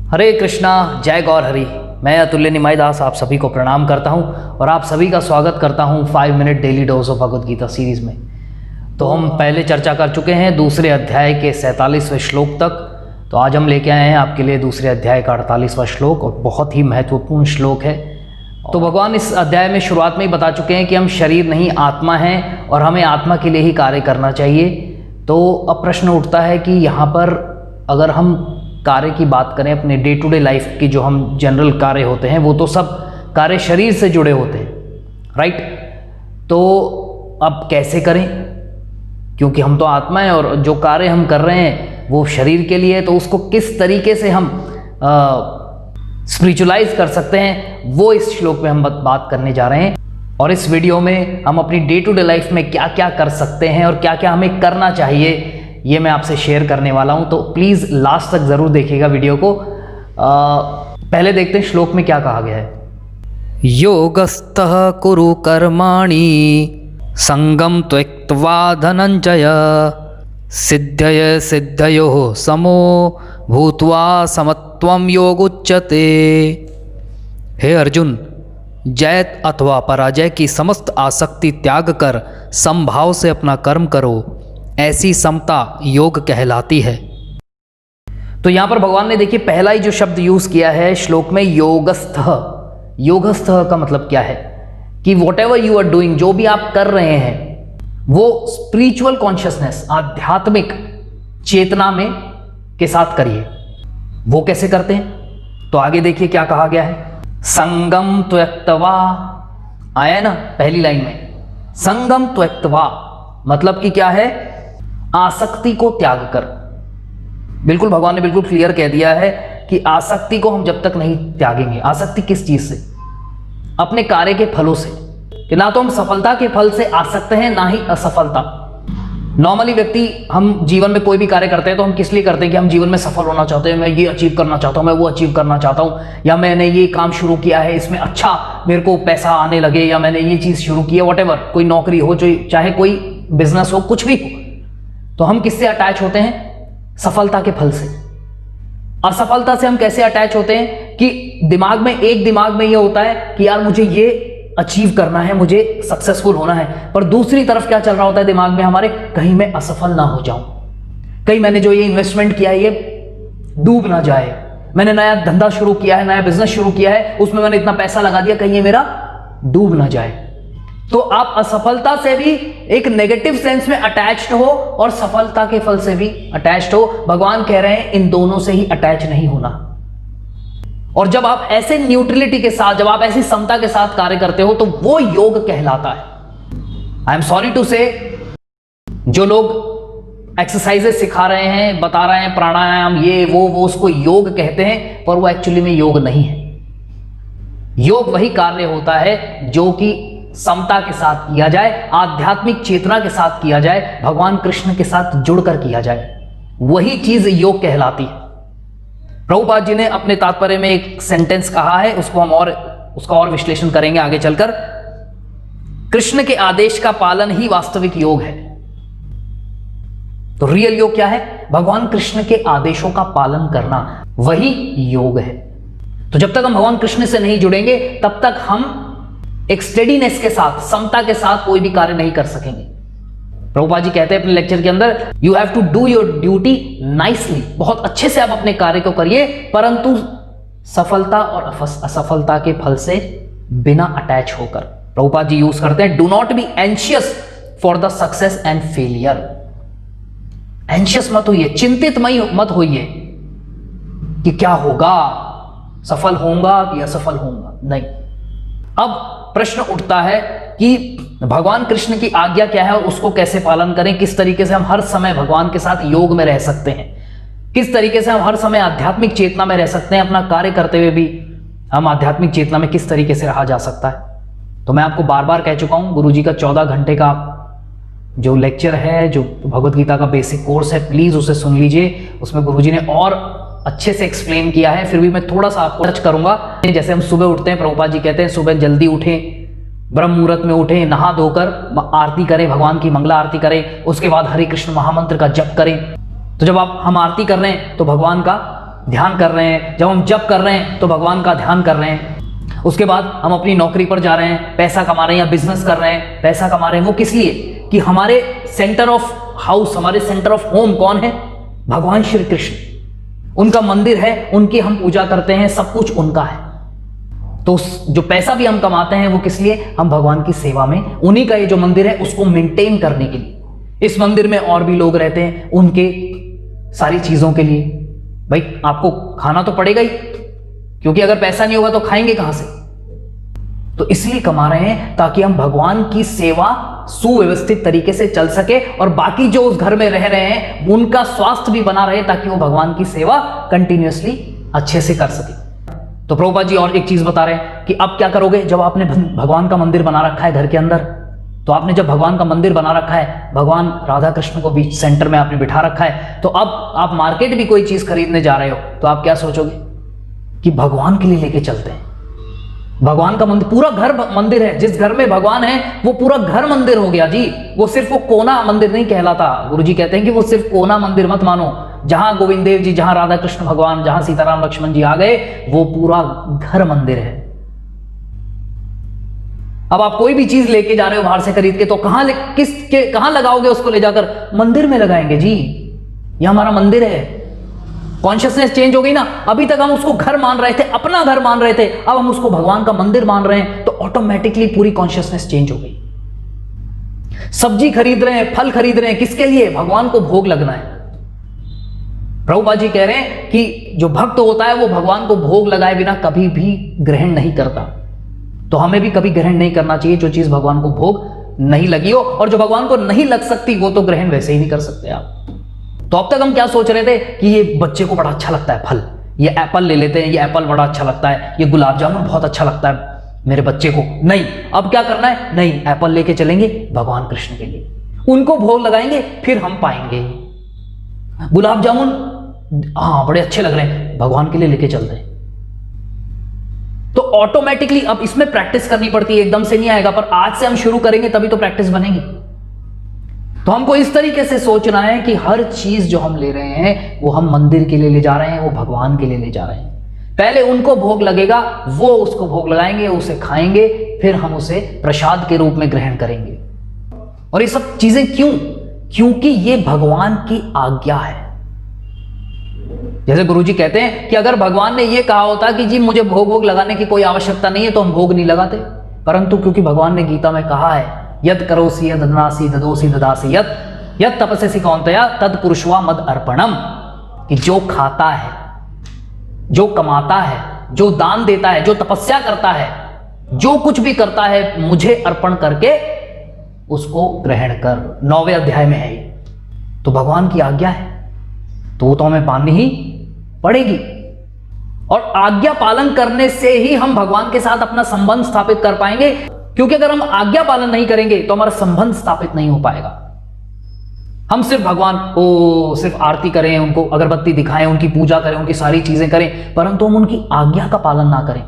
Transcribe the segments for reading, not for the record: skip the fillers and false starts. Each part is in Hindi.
हरे कृष्णा, जय गौर हरि। मैं अतुल्य निमाई दास आप सभी को प्रणाम करता हूं और आप सभी का स्वागत करता हूं 5 minute daily dose of Bhagavad Gita series में। तो हम पहले चर्चा कर चुके हैं दूसरे अध्याय के 47वें श्लोक तक। तो आज हम लेके आए हैं आपके लिए दूसरे अध्याय का 48वां श्लोक और बहुत ही महत्वपूर्ण श्लोक है। तो भगवान इस अध्याय में शुरुआत में ही बता चुके हैं कि हम शरीर नहीं आत्मा हैं और हमें आत्मा के लिए ही कार्य करना चाहिए। तो अब प्रश्न उठता है कि यहाँ पर अगर हम कार्य की बात करें, अपने डे टू डे लाइफ की जो हम जनरल कार्य होते हैं वो तो सब कार्य शरीर से जुड़े होते हैं, राइट। तो अब कैसे करें, क्योंकि हम तो आत्मा है और जो कार्य हम कर रहे हैं वो शरीर के लिए है, तो उसको किस तरीके से हम स्पिरिचुअलाइज कर सकते हैं वो इस श्लोक में हम बात करने जा रहे हैं। और इस वीडियो में हम अपनी डे टू डे लाइफ में क्या क्या कर सकते हैं और क्या क्या हमें करना चाहिए ये मैं आपसे शेयर करने वाला हूं। तो प्लीज़ लास्ट तक ज़रूर देखिएगा वीडियो को। पहले देखते हैं श्लोक में क्या कहा गया है। योगस्थः कुरु कर्माणि संगम त्यक्त्वा धनंजय सिद्धय सिद्धयोः समो भूत्वा समत्वं योगुच्यते। हे अर्जुन, जय अथवा पराजय की समस्त आसक्ति त्याग कर समभाव से अपना कर्म करो, ऐसी समता योग कहलाती है। तो यहां पर भगवान ने देखिए पहला ही जो शब्द यूज किया है श्लोक में, योगस्थ। योगस्थ का मतलब क्या है कि whatever you are doing, जो भी आप कर रहे हैं वो स्पिरिचुअल कॉन्शियसनेस, आध्यात्मिक चेतना में के साथ करिए। वो कैसे करते हैं, तो आगे देखिए क्या कहा गया है। संगम त्यक्त्वा, आया है ना पहली लाइन में, संगम त्यक्त्वा मतलब कि क्या है, आसक्ति को त्याग कर। बिल्कुल भगवान ने बिल्कुल क्लियर कह दिया है कि आसक्ति को हम जब तक नहीं त्यागेंगे। आसक्ति किस चीज से, अपने कार्य के फलों से, कि ना तो हम सफलता के फल से आसक्त हैं ना ही असफलता। नॉर्मली व्यक्ति, हम जीवन में कोई भी कार्य करते हैं तो हम किस लिए करते हैं कि हम जीवन में सफल होना चाहते हैं, मैं ये अचीव करना चाहता हूं, मैं वो अचीव करना चाहता हूं, या मैंने ये काम शुरू किया है इसमें अच्छा मेरे को पैसा आने लगे, या मैंने ये चीज शुरू की है, वॉटेवर, कोई नौकरी हो, चाहे कोई बिजनेस हो, कुछ भी हो, तो हम किससे अटैच होते हैं, सफलता के फल से। असफलता से हम कैसे अटैच होते हैं कि दिमाग में ये होता है कि यार मुझे ये अचीव करना है, मुझे सक्सेसफुल होना है, पर दूसरी तरफ क्या चल रहा होता है दिमाग में हमारे, कहीं मैं असफल ना हो जाऊं, कहीं मैंने जो ये इन्वेस्टमेंट किया है ये डूब ना जाए, मैंने नया धंधा शुरू किया है, नया बिजनेस शुरू किया है, उसमें मैंने इतना पैसा लगा दिया, कहीं ये मेरा डूब ना जाए। तो आप असफलता से भी एक नेगेटिव सेंस में अटैच्ड हो और सफलता के फल से भी अटैच्ड हो। भगवान कह रहे हैं इन दोनों से ही अटैच नहीं होना। और जब आप ऐसे न्यूट्रलिटी के साथ, जब आप ऐसी समता के साथ कार्य करते हो तो वो योग कहलाता है। आई एम सॉरी टू से, जो लोग एक्सरसाइजेस सिखा रहे हैं, बता रहे हैं प्राणायाम ये वो उसको योग कहते हैं, पर वो एक्चुअली में योग नहीं है। योग वही कार्य होता है जो कि समता के साथ किया जाए, आध्यात्मिक चेतना के साथ किया जाए, भगवान कृष्ण के साथ जुड़कर किया जाए, वही चीज योग कहलाती है। प्रभुपाद जी ने अपने तात्पर्य में एक सेंटेंस कहा है, उसको हम उसका और विश्लेषण करेंगे आगे चलकर। कृष्ण के आदेश का पालन ही वास्तविक योग है। तो रियल योग क्या है, भगवान कृष्ण के आदेशों का पालन करना, वही योग है। तो जब तक हम भगवान कृष्ण से नहीं जुड़ेंगे तब तक हम एक स्टेडीनेस के साथ, समता के साथ कोई भी कार्य नहीं कर सकेंगे। प्रभुपाद जी कहते हैं अपने लेक्चर के अंदर, you have to do your duty nicely, बहुत अच्छे से आप अपने कार्य को करिए, परंतु सफलता और असफलता के फल से बिना अटैच होकर। प्रभुपाद जी यूज करते हैं, do not be anxious for the success and failure. Anxious मत होइए, चिंतित मत होइए कि क्या होगा, सफल होऊंगा कि असफल होऊंगा, नहीं। अब प्रश्न उठता है कि भगवान कृष्ण की आज्ञा क्या है और उसको कैसे पालन करें, किस तरीके से हम हर समय भगवान के साथ योग में रह सकते हैं, किस तरीके से हम हर समय आध्यात्मिक चेतना में रह सकते हैं, अपना कार्य करते हुए भी हम आध्यात्मिक चेतना में किस तरीके से रहा जा सकता है। तो मैं आपको बार बार कह चुका हूं, गुरुजी का 14 घंटे का जो लेक्चर है, जो भगवद गीता का बेसिक कोर्स है, प्लीज उसे सुन लीजिए। उसमें गुरुजी ने और अच्छे से एक्सप्लेन किया है, फिर भी मैं थोड़ा सा आपको टच करूंगा। जैसे हम सुबह उठते हैं, प्रभुपाद जी कहते हैं सुबह जल्दी उठें, ब्रह्म मुहूर्त में उठें, नहा धोकर आरती करें, भगवान की मंगला आरती करें, उसके बाद हरे कृष्ण महामंत्र का जप करें। तो जब हम आरती कर रहे हैं तो भगवान का ध्यान कर रहे हैं, जब हम जप कर रहे हैं तो भगवान का ध्यान कर रहे हैं। उसके बाद हम अपनी नौकरी पर जा रहे हैं, पैसा कमा रहे हैं, या बिजनेस कर रहे हैं, पैसा कमा रहे हैं। वो किस लिए? कि हमारे सेंटर ऑफ हाउस, हमारे सेंटर ऑफ होम कौन है? भगवान श्री कृष्ण। उनका मंदिर है, उनकी हम पूजा करते हैं, सब कुछ उनका है। तो जो पैसा भी हम कमाते हैं वो किस लिए? हम भगवान की सेवा में, उन्हीं का ये जो मंदिर है उसको मेंटेन करने के लिए। इस मंदिर में और भी लोग रहते हैं, उनके सारी चीजों के लिए। भाई आपको खाना तो पड़ेगा ही, क्योंकि अगर पैसा नहीं होगा तो खाएंगे कहां से? तो इसलिए कमा रहे हैं ताकि हम भगवान की सेवा सुव्यवस्थित तरीके से चल सके, और बाकी जो उस घर में रह रहे हैं उनका स्वास्थ्य भी बना रहे, ताकि वो भगवान की सेवा कंटिन्यूअसली अच्छे से कर सके। तो प्रभुपाद जी और एक चीज बता रहे हैं कि अब क्या करोगे? जब आपने भगवान का मंदिर बना रखा है घर के अंदर, तो आपने जब भगवान का मंदिर बना रखा है, भगवान राधा कृष्ण को बीच सेंटर में आपने बिठा रखा है, तो अब आप मार्केट भी कोई चीज खरीदने जा रहे हो तो आप क्या सोचोगे? कि भगवान के लिए लेके चलते हैं। भगवान का मंदिर, पूरा घर मंदिर है। जिस घर में भगवान है वो पूरा घर मंदिर हो गया जी। वो सिर्फ वो कोना मंदिर नहीं कहलाता। गुरुजी कहते हैं कि वो सिर्फ कोना मंदिर मत मानो। जहां गोविंद देव जी, जहां राधा कृष्ण भगवान, जहां सीताराम लक्ष्मण जी आ गए, वो पूरा घर मंदिर है। अब आप कोई भी चीज लेके जा रहे हो बाहर से खरीद के, तो कहां लगाओगे उसको? ले जाकर मंदिर में लगाएंगे जी। ये हमारा मंदिर है। कॉन्शियसनेस चेंज हो गई ना। अभी तक हम उसको घर मान रहे थे, अपना घर मान रहे थे, अब हम उसको भगवान का मंदिर मान रहे हैं, तो ऑटोमेटिकली पूरी कॉन्शियसनेस चेंज हो गई। सब्जी खरीद रहे हैं, फल खरीद रहे हैं, किसके लिए? भगवान को भोग लगना है। प्रभुपाद जी कह रहे हैं कि जो भक्त होता है वो भगवान को भोग लगाए बिना कभी भी ग्रहण नहीं करता। तो हमें भी कभी ग्रहण नहीं करना चाहिए जो चीज भगवान को भोग नहीं लगी हो, और जो भगवान को नहीं लग सकती वो तो ग्रहण वैसे ही नहीं कर सकते आप। तो अब तक हम क्या सोच रहे थे कि ये बच्चे को बड़ा अच्छा लगता है फल, ये एप्पल ले लेते हैं, ये एप्पल बड़ा अच्छा लगता है, ये गुलाब जामुन बहुत अच्छा लगता है मेरे बच्चे को। नहीं, अब क्या करना है? नहीं, एप्पल लेके चलेंगे भगवान कृष्ण के लिए, उनको भोग लगाएंगे, फिर हम पाएंगे। गुलाब जामुन हाँ बड़े अच्छे लग रहे हैं, भगवान के लिए लेके चलते हैं। तो ऑटोमेटिकली अब इसमें प्रैक्टिस करनी पड़ती है, एकदम से नहीं आएगा, पर आज से हम शुरू करेंगे तभी तो प्रैक्टिस बनेगी। तो हमको इस तरीके से सोचना है कि हर चीज जो हम ले रहे हैं वो हम मंदिर के लिए ले जा रहे हैं, वो भगवान के लिए ले जा रहे हैं। पहले उनको भोग लगेगा, वो उसको भोग लगाएंगे, उसे खाएंगे, फिर हम उसे प्रसाद के रूप में ग्रहण करेंगे। और ये सब चीजें क्यों? क्योंकि ये भगवान की आज्ञा है। जैसे गुरुजी कहते हैं कि अगर भगवान ने ये कहा होता कि जी मुझे भोग लगाने की कोई आवश्यकता नहीं है, तो हम भोग नहीं लगाते। परंतु क्योंकि भगवान ने गीता में कहा है, यद करोसि यद ददासि ददोसि ददासि यद तपस्यसि कौन्तेय तद पुरुषवा मद अर्पणम, कि जो खाता है, जो कमाता है, जो दान देता है, जो तपस्या करता है, जो कुछ भी करता है, मुझे अर्पण करके उसको ग्रहण कर। 9वें अध्याय में है ये। तो भगवान की आज्ञा है, तो वो तो हमें माननी ही पड़ेगी। और आज्ञा पालन करने से ही हम भगवान के साथ अपना संबंध स्थापित कर पाएंगे, क्योंकि अगर हम आज्ञा पालन नहीं करेंगे तो हमारा संबंध स्थापित नहीं हो पाएगा। हम सिर्फ भगवान को सिर्फ आरती करें, उनको अगरबत्ती दिखाएं, उनकी पूजा करें, उनकी सारी चीजें करें, परंतु हम उनकी आज्ञा का पालन ना करें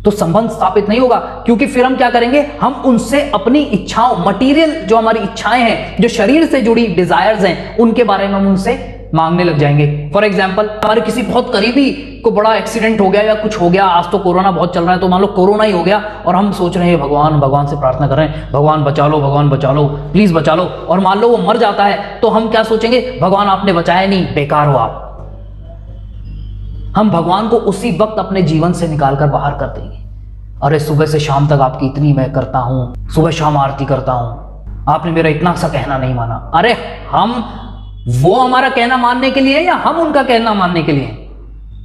तो संबंध स्थापित नहीं होगा। क्योंकि फिर हम क्या करेंगे? हम उनसे अपनी इच्छाओं, मटीरियल जो हमारी इच्छाएं हैं, जो शरीर से जुड़ी डिजायर्स हैं, उनके बारे में हम उनसे मांगने लग जाएंगे। फॉर एग्जाम्पल, हमारे किसी बहुत करीबी को बड़ा एक्सीडेंट हो गया या कुछ हो गया, आज तो कोरोना बहुत चल रहा है, तो मान लो कोरोना ही हो गया और हम सोच रहे हैं भगवान से प्रार्थना कर रहे हैं, भगवान बचा लो, प्लीज बचा लो, और मान लो वो मर जाता है, तो हम क्या सोचेंगे? भगवान आपने बचाया नहीं, बेकार हो आप। हम भगवान को उसी वक्त अपने जीवन से निकालकर बाहर कर देंगे। अरे सुबह से शाम तक आपकी इतनी मैं करता हूं, सुबह शाम आरती करता हूं, आपने मेरा इतना सा कहना नहीं माना। अरे वो हमारा कहना मानने के लिए या हम उनका कहना मानने के लिए?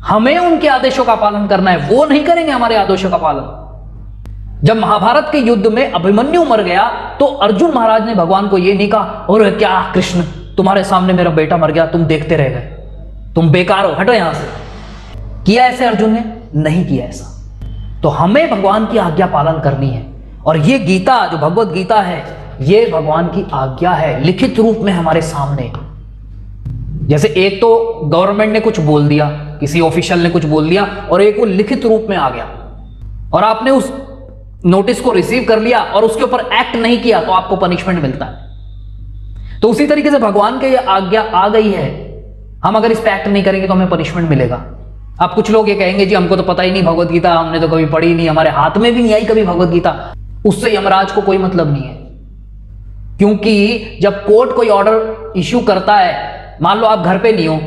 हमें उनके आदेशों का पालन करना है, वो नहीं करेंगे हमारे आदेशों का पालन। जब महाभारत के युद्ध में अभिमन्यु मर गया तो अर्जुन महाराज ने भगवान को ये नहीं कहा, और क्या कृष्ण तुम्हारे सामने मेरा बेटा मर गया, तुम देखते रह गए, तुम बेकार हो, हटो यहां से। किया ऐसे अर्जुन ने? नहीं किया ऐसा। तो हमें भगवान की आज्ञा पालन करनी है, और ये गीता जो भगवत गीता है, ये भगवान की आज्ञा है, लिखित रूप में हमारे सामने। जैसे एक तो गवर्नमेंट ने कुछ बोल दिया, किसी ऑफिशियल ने कुछ बोल दिया, और एक वो लिखित रूप में आ गया, और आपने उस नोटिस को रिसीव कर लिया और उसके ऊपर एक्ट नहीं किया तो आपको पनिशमेंट मिलता है। तो उसी तरीके से भगवान की ये आज्ञा आ गई है, हम अगर इस पे एक्ट नहीं करेंगे तो हमें पनिशमेंट मिलेगा। अब कुछ लोग ये कहेंगे जी हमको तो पता ही नहीं भगवत गीता, हमने तो कभी पढ़ी नहीं, हमारे हाथ में भी नहीं आई कभी भगवत गीता। उससे यमराज को कोई मतलब नहीं है, क्योंकि जब कोर्ट कोई ऑर्डर इश्यू करता है, मान लो आप घर पे नहीं हो,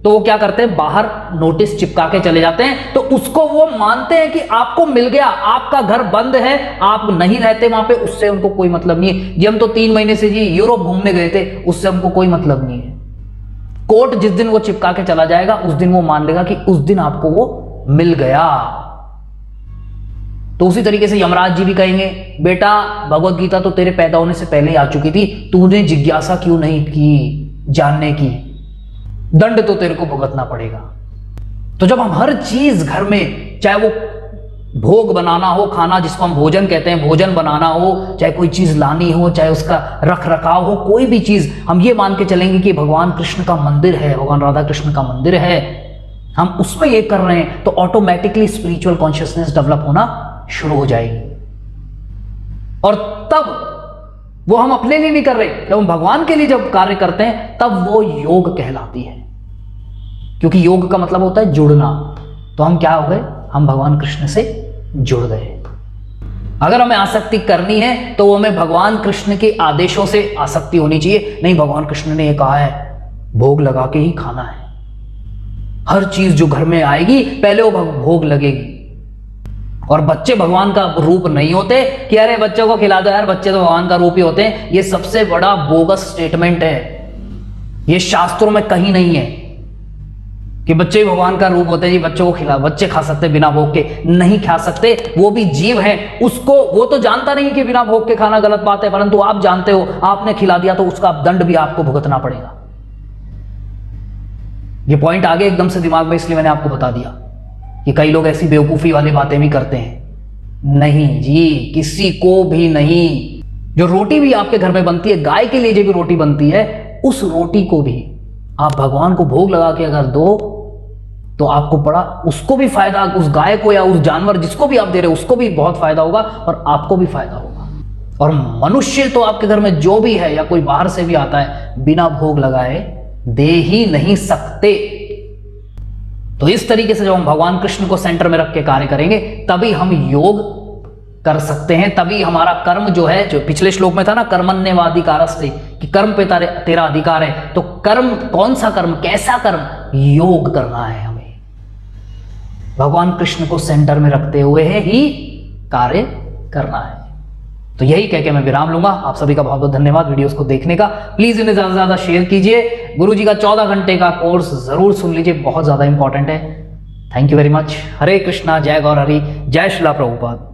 तो वो क्या करते हैं, बाहर नोटिस चिपका के चले जाते हैं, तो उसको वो मानते हैं कि आपको मिल गया, आपका घर बंद है, आप नहीं रहते वहां पे, उससे उनको कोई मतलब नहीं है। जी हम तो 3 महीने से जी यूरोप घूमने गए थे, उससे हमको कोई मतलब नहीं है। कोर्ट जिस दिन वो चिपका के चला जाएगा उस दिन वो मान लेगा कि उस दिन आपको वो मिल गया। तो उसी तरीके से यमराज जी भी कहेंगे बेटा भगवत गीता तो तेरे पैदा होने से पहले ही आ चुकी थी, तूने जिज्ञासा क्यों नहीं की जानने की, दंड तो तेरे को भुगतना पड़ेगा। तो जब हम हर चीज घर में, चाहे वो भोग बनाना हो, खाना जिसको हम भोजन कहते हैं, भोजन बनाना हो, चाहे कोई चीज लानी हो, चाहे उसका रख रखाव हो, कोई भी चीज हम ये मान के चलेंगे कि भगवान कृष्ण का मंदिर है, भगवान राधा कृष्ण का मंदिर है, हम उसमें ये कर रहे हैं, तो ऑटोमेटिकली स्पिरिचुअल कॉन्शियसनेस डेवलप होना शुरू हो जाएगी। और तब वो हम अपने लिए नहीं कर रहे, जब हम भगवान के लिए जब कार्य करते हैं तब वो योग कहलाती है, क्योंकि योग का मतलब होता है जुड़ना। तो हम क्या हो गए, हम भगवान कृष्ण से जुड़ गए। अगर हमें आसक्ति करनी है तो वो हमें भगवान कृष्ण के आदेशों से आसक्ति होनी चाहिए। नहीं, भगवान कृष्ण ने ये कहा है भोग लगा के ही खाना है, हर चीज जो घर में आएगी पहले वो भोग लगेगी। और बच्चे भगवान का रूप नहीं होते कि अरे बच्चों को खिला दो यार, बच्चे तो भगवान का रूप ही होते हैं। ये सबसे बड़ा बोगस स्टेटमेंट है, ये शास्त्रों में कहीं नहीं है कि बच्चे भगवान का रूप होते हैं। जी बच्चों को खिला, बच्चे खा सकते बिना भोग के? नहीं खा सकते, वो भी जीव है, उसको वो तो जानता नहीं कि बिना भोग के खाना गलत बात है, परंतु आप जानते हो, आपने खिला दिया तो उसका दंड भी आपको भुगतना पड़ेगा। ये पॉइंट आगे एकदम से दिमाग में, इसलिए मैंने आपको बता दिया कि कई लोग ऐसी बेवकूफी वाली बातें भी करते हैं। नहीं जी, किसी को भी नहीं। जो रोटी भी आपके घर में बनती है, गाय के लिए जो भी रोटी बनती है, उस रोटी को भी आप भगवान को भोग लगा के अगर दो तो आपको बड़ा, उसको भी फायदा, उस गाय को या उस जानवर जिसको भी आप दे रहे हो उसको भी बहुत फायदा होगा और आपको भी फायदा होगा। और मनुष्य तो आपके घर में जो भी है या कोई बाहर से भी आता है, बिना भोग लगाए दे ही नहीं सकते। तो इस तरीके से जब हम भगवान कृष्ण को सेंटर में रख के कार्य करेंगे तभी हम योग कर सकते हैं, तभी हमारा कर्म जो है, जो पिछले श्लोक में था ना, कर्मण्येवाधिकारस्ते, कि कर्म पे तेरा अधिकार है। तो कर्म, कौन सा कर्म, कैसा कर्म? योग करना है हमें, भगवान कृष्ण को सेंटर में रखते हुए ही कार्य करना है। तो यही कह के मैं विराम लूंगा। आप सभी का बहुत बहुत धन्यवाद वीडियोस को देखने का। प्लीज इन्हें ज्यादा से ज्यादा शेयर कीजिए। गुरुजी का 14 घंटे का कोर्स जरूर सुन लीजिए, बहुत ज्यादा इंपॉर्टेंट है। Thank you very much. हरे कृष्णा, जय गौर हरि, जय श्रीला प्रभुपाद।